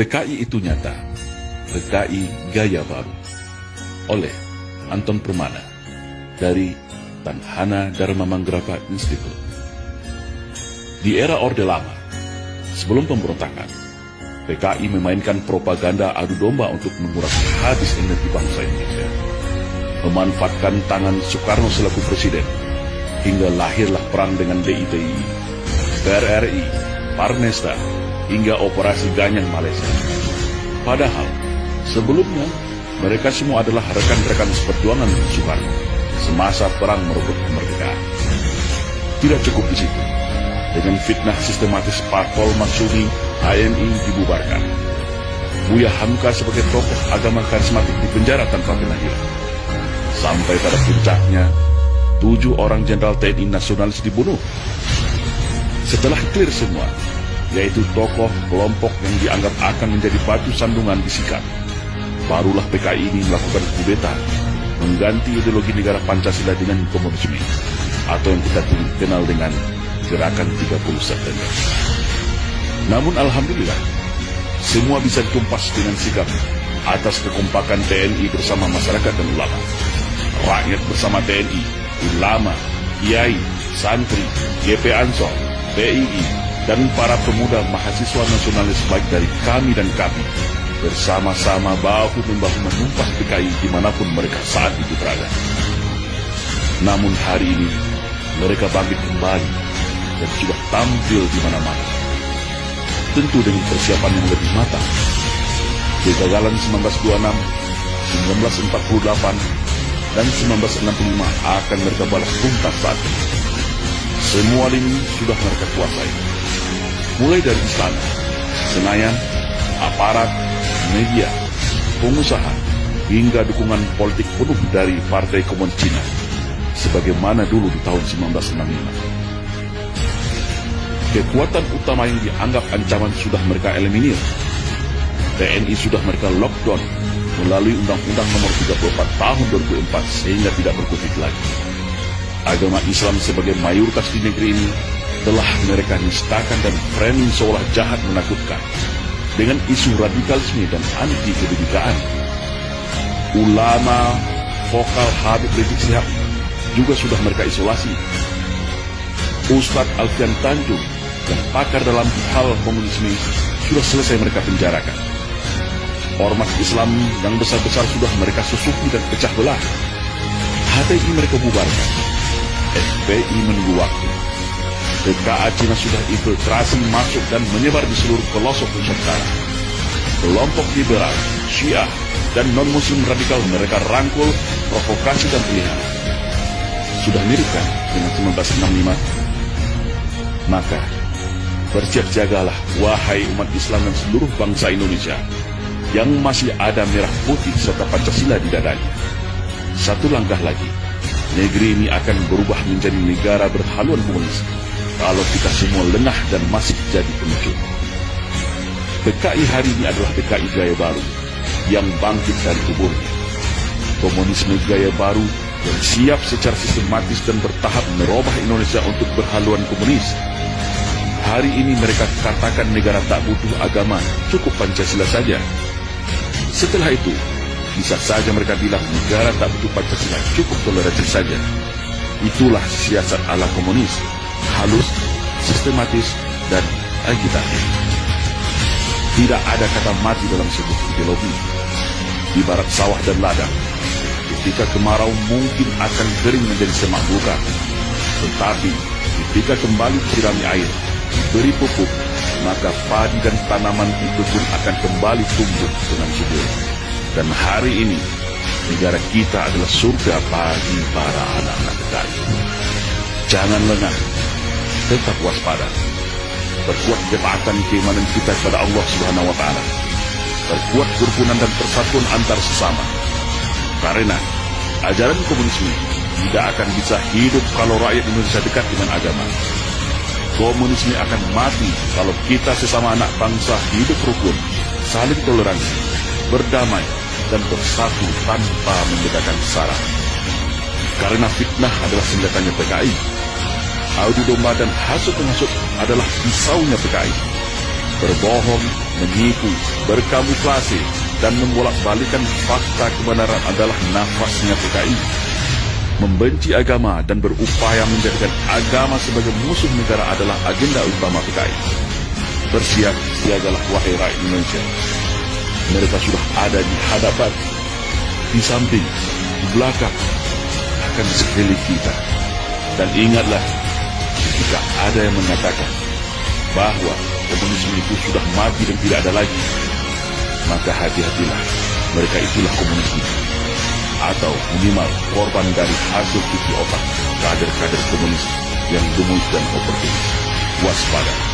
PKI itu nyata, PKI Gaya Baru, oleh Anton Permana dari Tanhana Dharma Manggrava Institute. Di era Orde Lama, sebelum pemberontakan, PKI memainkan propaganda adu domba untuk menguras habis energi bangsa Indonesia, memanfaatkan tangan Soekarno selaku presiden, hingga lahirlah perang dengan DITI, PRRI, Parnesta, hingga operasi Ganyang Malaysia. Padahal, sebelumnya, mereka semua adalah rekan-rekan seperjuangan Soekarno semasa perang merebut kemerdekaan. Tidak cukup di situ. Dengan fitnah sistematis Parpol Marsudi, HMI dibubarkan. Buya Hamka sebagai tokoh agama karismatik dipenjara tanpa pengadilan. Sampai pada puncaknya, 7 orang jenderal TNI nasionalis dibunuh. Setelah clear semua, yaitu tokoh kelompok yang dianggap akan menjadi batu sandungan disikat, barulah PKI ini melakukan kudeta, mengganti ideologi negara Pancasila dengan komunisme, atau yang kita kenal dengan Gerakan 30 September. Namun alhamdulillah, semua bisa ditumpas dengan sigap atas kekompakan TNI bersama masyarakat dan ulama. Rakyat bersama TNI, ulama, kiai, santri, GP Ansor, PII, dan para pemuda mahasiswa nasionalis baik dari kami dan kami, bersama-sama bahu-membahu menumpas PKI dimanapun mereka saat itu berada. Namun hari ini, mereka bangkit kembali dan sudah tampil di mana-mana. Tentu dengan persiapan yang lebih matang. Kegagalan 1926, 1948, dan 1965 akan mereka balas tuntas saat ini. Semua lini sudah mereka kuasai. Mulai dari istana, Senayan, aparat, media, pengusaha, hingga dukungan politik penuh dari Partai Komunis Cina, sebagaimana dulu di tahun 1965. Kekuatan utama yang dianggap ancaman sudah mereka eliminir. TNI sudah mereka lockdown melalui Undang-Undang Nomor 34 Tahun 2004 sehingga tidak berkutik lagi. Agama Islam sebagai mayoritas di negeri ini telah mereka nistakan dan framing seolah jahat menakutkan dengan isu radikalisme dan anti kebinekaan. Ulama vokal Habib Rizik Syihab juga sudah mereka isolasi. Ustadz Alfian Tanjung dan pakar dalam hal komunisme sudah selesai mereka penjarakan. Ormas Islam yang besar-besar sudah mereka susupi dan pecah belah. HTI mereka bubarkan. FPI menunggu waktu. TKA Cina sudah infiltrasi masuk dan menyebar di seluruh pelosok Nusantara. Kelompok liberal, Syiah, dan non-muslim radikal mereka rangkul, provokasi dan pelihara. Sudah mirip kan dengan 1965? Maka, bersiap-siagalah wahai umat Islam dan seluruh bangsa Indonesia yang masih ada merah putih serta Pancasila di dadanya. Satu langkah lagi, negeri ini akan berubah menjadi negara berhaluan komunis kalau kita semua lengah dan masih jadi pengecut. PKI hari ini adalah PKI Gaya Baru yang bangkit dari kuburnya. Komunisme Gaya Baru yang siap secara sistematis dan bertahap merubah Indonesia untuk berhaluan komunis. Hari ini mereka katakan negara tak butuh agama, cukup Pancasila saja. Setelah itu, bisa saja mereka bilang negara tak butuh Pancasila, cukup toleransi saja. Itulah siasat ala komunis, halus, sistematis, dan agitatif. Tidak ada kata mati dalam sebuah ideologi. Ibarat sawah dan ladang, ketika kemarau mungkin akan kering menjadi semak belukar. Tetapi ketika kembali disirami air, diberi pupuk, maka padi dan tanaman itu pun akan kembali tumbuh dengan subur. Dan hari ini, negara kita adalah surga bagi para anak-anak PKI. Jangan lengah, tetap waspada. Perkuat ketaatan keimanan kita kepada Allah Subhanahu wa Ta'ala. Perkuat kerukunan dan persatuan antar sesama. Karena ajaran komunisme tidak akan bisa hidup kalau rakyat Indonesia dekat dengan agama. Komunisme akan mati kalau kita sesama anak bangsa hidup rukun, saling toleransi, berdamai, dan bersatu tanpa membedakan sara. Karena fitnah adalah senjatanya PKI. Adu domba dan hasut-menghasut adalah pisaunya PKI. Berbohong, menipu, berkamuflase, dan membolak-balikan fakta kebenaran adalah nafasnya PKI. Membenci agama dan berupaya menjadikan agama sebagai musuh negara adalah agenda utama PKI. Bersiap siagalah wahai rakyat Indonesia. Mereka sudah ada di hadapan, di samping, di belakang, bahkan di sekeliling kita. Dan ingatlah, jika ada yang mengatakan bahwa komunisme itu sudah mati dan tidak ada lagi, maka hati-hatilah, mereka itulah komunisme, atau minimal korban dari hasil cuci otak kader-kader komunis yang gemuk dan oportunis. Waspada.